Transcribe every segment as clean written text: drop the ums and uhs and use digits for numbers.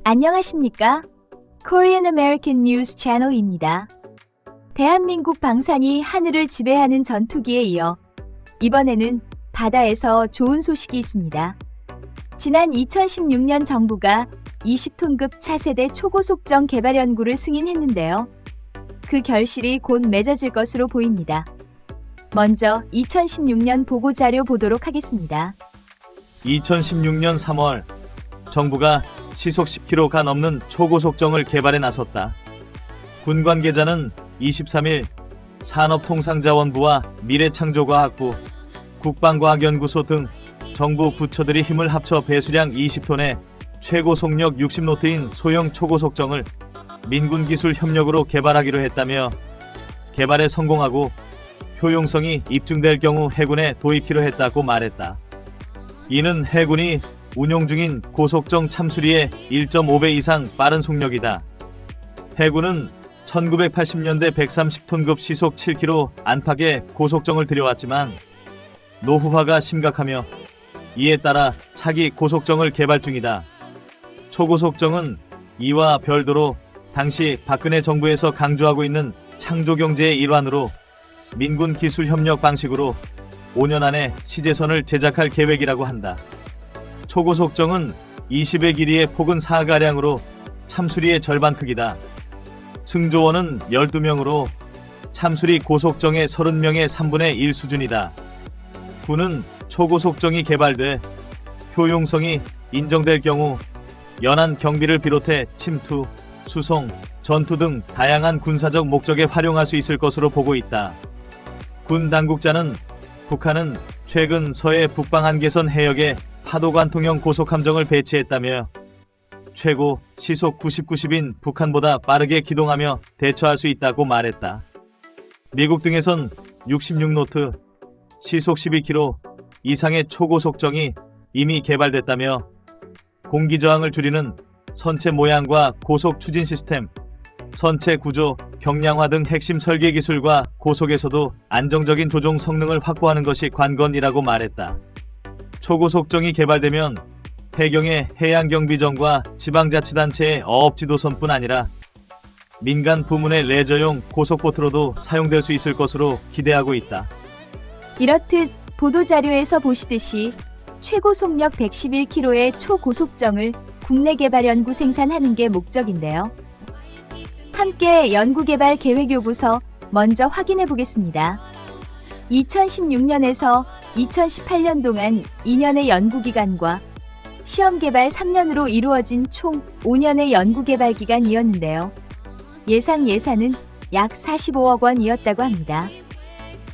안녕하십니까? Korean American News 채널입니다. 대한민국 방산이 하늘을 지배하는 전투기에 이어 이번에는 바다에서 좋은 소식이 있습니다. 지난 2016년 정부가 20톤급 차세대 초고속정 개발 연구를 승인했는데요. 그 결실이 곧 맺어질 것으로 보입니다. 먼저 2016년 보고자료 보도록 하겠습니다. 2016년 3월 정부가 시속 10km가 넘는 초고속정을 개발에 나섰다. 군 관계자는 23일 산업통상자원부와 미래창조과학부, 국방과학연구소 등 정부 부처들이 힘을 합쳐 배수량 20톤의 최고 속력 60노트인 소형 초고속정을 민군기술 협력으로 개발하기로 했다며 개발에 성공하고 효용성이 입증될 경우 해군에 도입키로 했다고 말했다. 이는 해군이 운용 중인 고속정 참수리의 1.5배 이상 빠른 속력이다. 해군은 1980년대 130톤급 시속 7km 안팎의 고속정을 들여왔지만 노후화가 심각하며 이에 따라 차기 고속정을 개발 중이다. 초고속정은 이와 별도로 당시 박근혜 정부에서 강조하고 있는 창조경제의 일환으로 민군 기술 협력 방식으로 5년 안에 시제선을 제작할 계획이라고 한다. 초고속정은 20의 길이의 폭은 4가량으로 참수리의 절반 크기다. 승조원은 12명으로 참수리 고속정의 30명의 3분의 1 수준이다. 군은 초고속정이 개발돼 효용성이 인정될 경우 연안 경비를 비롯해 침투, 수송, 전투 등 다양한 군사적 목적에 활용할 수 있을 것으로 보고 있다. 군 당국자는 북한은 최근 서해 북방 한계선 해역에 파도관통형 고속함정을 배치했다며 최고 시속 90인 북한보다 빠르게 기동하며 대처할 수 있다고 말했다. 미국 등에선 66노트, 시속 12km 이상의 초고속정이 이미 개발됐다며 공기저항을 줄이는 선체 모양과 고속 추진 시스템, 선체 구조, 경량화 등 핵심 설계 기술과 고속에서도 안정적인 조종 성능을 확보하는 것이 관건이라고 말했다. 초고속정이 개발되면 해경의 해양경비정과 지방자치단체의 어업지도선뿐 아니라 민간 부문의 레저용 고속보트로도 사용될 수 있을 것으로 기대하고 있다. 이렇듯 보도자료에서 보시듯이 최고 속력 111km의 초고속정을 국내 개발 연구 생산하는 게 목적인데요. 함께 연구개발 계획요구서 먼저 확인해 보겠습니다. 2016년에서 2018년 동안 2년의 연구기간과 시험개발 3년으로 이루어진 총 5년의 연구개발 기간이었는데요. 예산은 약 45억 원이었다고 합니다.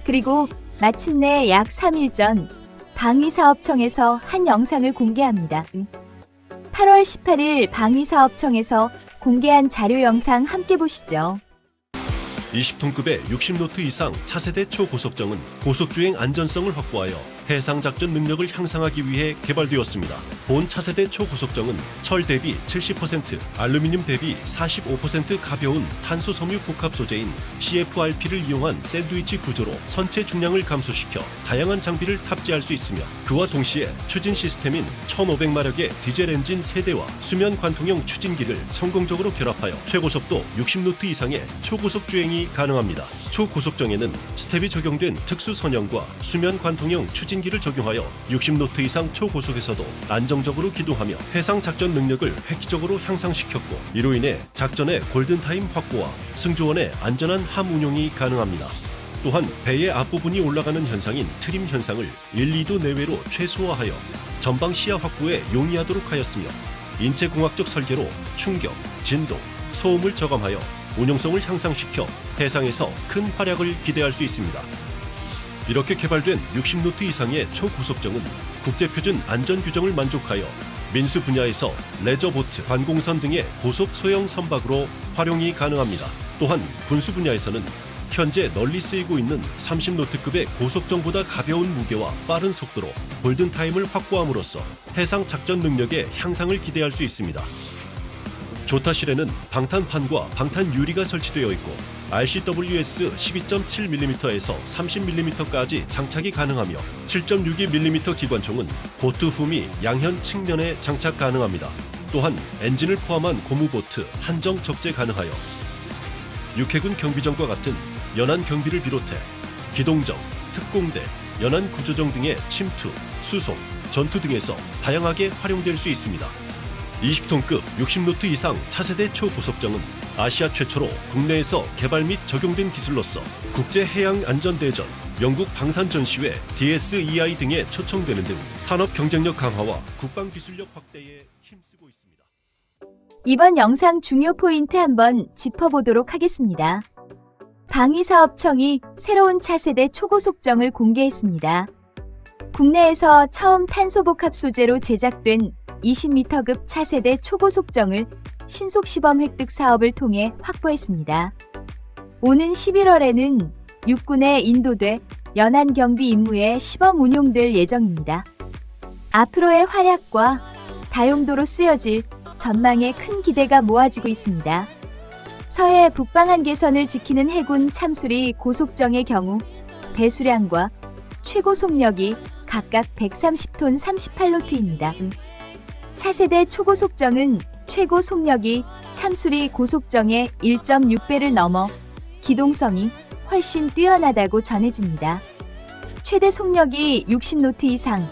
그리고 마침내 약 3일 전 방위사업청에서 한 영상을 공개합니다. 8월 18일 방위사업청에서 공개한 자료 영상 함께 보시죠. 20톤급의 60노트 이상 차세대 초고속정은 고속주행 안전성을 확보하여 해상작전 능력을 향상하기 위해 개발되었습니다. 본 차세대 초고속정은 철 대비 70%, 알루미늄 대비 45% 가벼운 탄소 섬유 복합 소재인 CFRP를 이용한 샌드위치 구조로 선체 중량을 감소시켜 다양한 장비를 탑재할 수 있으며 그와 동시에 추진 시스템인 1500마력의 디젤 엔진 세대와 수면 관통형 추진기를 성공적으로 결합하여 최고속도 60노트 이상의 초고속 주행이 가능합니다. 초고속정에는 스텝이 적용된 특수 선형과 수면 관통형 추진기를 적용하여 60노트 이상 초고속에서도 안정적으로 기동하며 해상 작전 능력을 획기적으로 향상시켰고 이로 인해 작전의 골든타임 확보와 승조원의 안전한 함 운용이 가능합니다. 또한 배의 앞부분이 올라가는 현상인 트림 현상을 1, 2도 내외로 최소화하여 전방 시야 확보에 용이하도록 하였으며 인체공학적 설계로 충격, 진동, 소음을 저감하여 운용성을 향상시켜 해상에서 큰 활약을 기대할 수 있습니다. 이렇게 개발된 60노트 이상의 초고속정은 국제표준 안전규정을 만족하여 민수 분야에서 레저보트, 관공선 등의 고속 소형 선박으로 활용이 가능합니다. 또한 군수 분야에서는 현재 널리 쓰이고 있는 30노트급의 고속정보다 가벼운 무게와 빠른 속도로 골든타임을 확보함으로써 해상 작전 능력의 향상을 기대할 수 있습니다. 조타실에는 방탄판과 방탄 유리가 설치되어 있고 RCWS 12.7mm에서 30mm까지 장착이 가능하며 7.62mm 기관총은 보트 후미 양현 측면에 장착 가능합니다. 또한 엔진을 포함한 고무보트 한정 적재 가능하여 육해군 경비정과 같은 연안 경비를 비롯해 기동정, 특공대, 연안 구조정 등의 침투, 수송, 전투 등에서 다양하게 활용될 수 있습니다. 20톤급 60노트 이상 차세대 초고속정은 아시아 최초로 국내에서 개발 및 적용된 기술로서 국제해양안전대전, 영국 방산전시회, DSEI 등에 초청되는 등 산업 경쟁력 강화와 국방기술력 확대에 힘쓰고 있습니다. 이번 영상 중요 포인트 한번 짚어보도록 하겠습니다. 방위사업청이 새로운 차세대 초고속정을 공개했습니다. 국내에서 처음 탄소복합 소재로 제작된 20m급 차세대 초고속정을 신속 시범 획득 사업을 통해 확보했습니다. 오는 11월에는 육군에 인도돼 연안 경비 임무에 시범 운용될 예정입니다. 앞으로의 활약과 다용도로 쓰여질 전망에 큰 기대가 모아지고 있습니다. 서해 북방 한계선을 지키는 해군 참수리 고속정의 경우 배수량과 최고 속력이 각각 130톤 38노트입니다. 차세대 초고속정은 최고 속력이 참수리 고속정의 1.6배를 넘어 기동성이 훨씬 뛰어나다고 전해집니다. 최대 속력이 60노트 이상,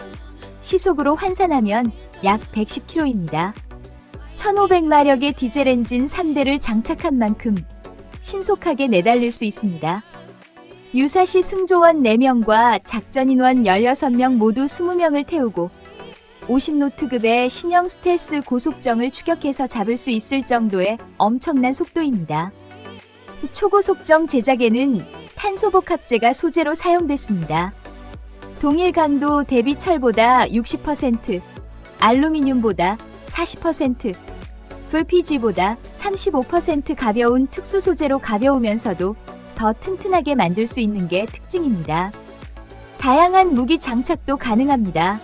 시속으로 환산하면 약 110km입니다. 1500마력의 디젤 엔진 3대를 장착한 만큼 신속하게 내달릴 수 있습니다. 유사시 승조원 4명과 작전인원 16명 모두 20명을 태우고 50노트급의 신형 스텔스 고속정을 추격해서 잡을 수 있을 정도의 엄청난 속도입니다. 초고속정 제작에는 탄소복합재가 소재로 사용됐습니다. 동일 강도 대비 철보다 60%, 알루미늄보다 40%, VPG보다 35% 가벼운 특수 소재로 가벼우면서도 더 튼튼하게 만들 수 있는 게 특징입니다. 다양한 무기 장착도 가능합니다.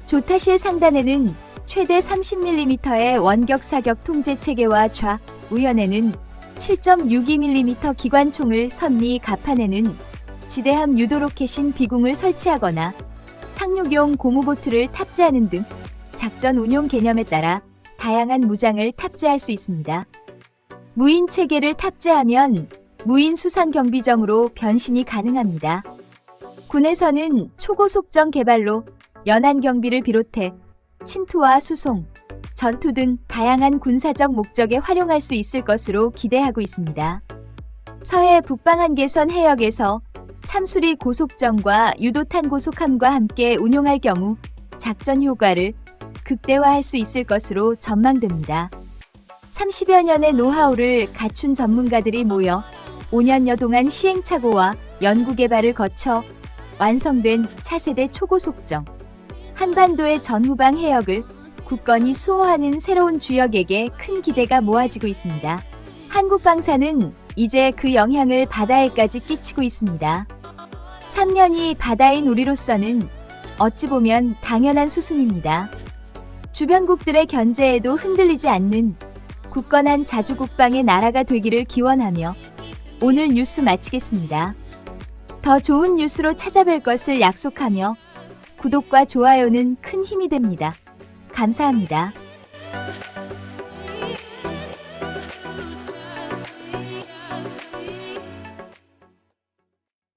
조타실 상단에는 최대 30mm의 원격 사격 통제 체계와 좌우연에는 7.62mm 기관총을 선리 갑판에는 지대함 유도 로켓인 비궁을 설치하거나 상륙용 고무보트를 탑재하는 등 작전 운용 개념에 따라 다양한 무장을 탑재할 수 있습니다. 무인 체계를 탑재하면 무인 수상 경비정으로 변신이 가능합니다. 군에서는 초고속정 개발로 연안 경비를 비롯해 침투와 수송, 전투 등 다양한 군사적 목적에 활용할 수 있을 것으로 기대하고 있습니다. 서해 북방 한계선 해역에서 참수리 고속정과 유도탄 고속함과 함께 운용할 경우 작전 효과를 극대화할 수 있을 것으로 전망됩니다. 30여 년의 노하우를 갖춘 전문가들이 모여 5년여 동안 시행착오와 연구개발을 거쳐 완성된 차세대 초고속정. 한반도의 전후방 해역을 굳건히 수호하는 새로운 주역에게 큰 기대가 모아지고 있습니다. 한국방사는 이제 그 영향을 바다에까지 끼치고 있습니다. 3년이 바다인 우리로서는 어찌 보면 당연한 수순입니다. 주변국들의 견제에도 흔들리지 않는 굳건한 자주국방의 나라가 되기를 기원하며 오늘 뉴스 마치겠습니다. 더 좋은 뉴스로 찾아뵐 것을 약속하며 구독과 좋아요는 큰 힘이 됩니다. 감사합니다.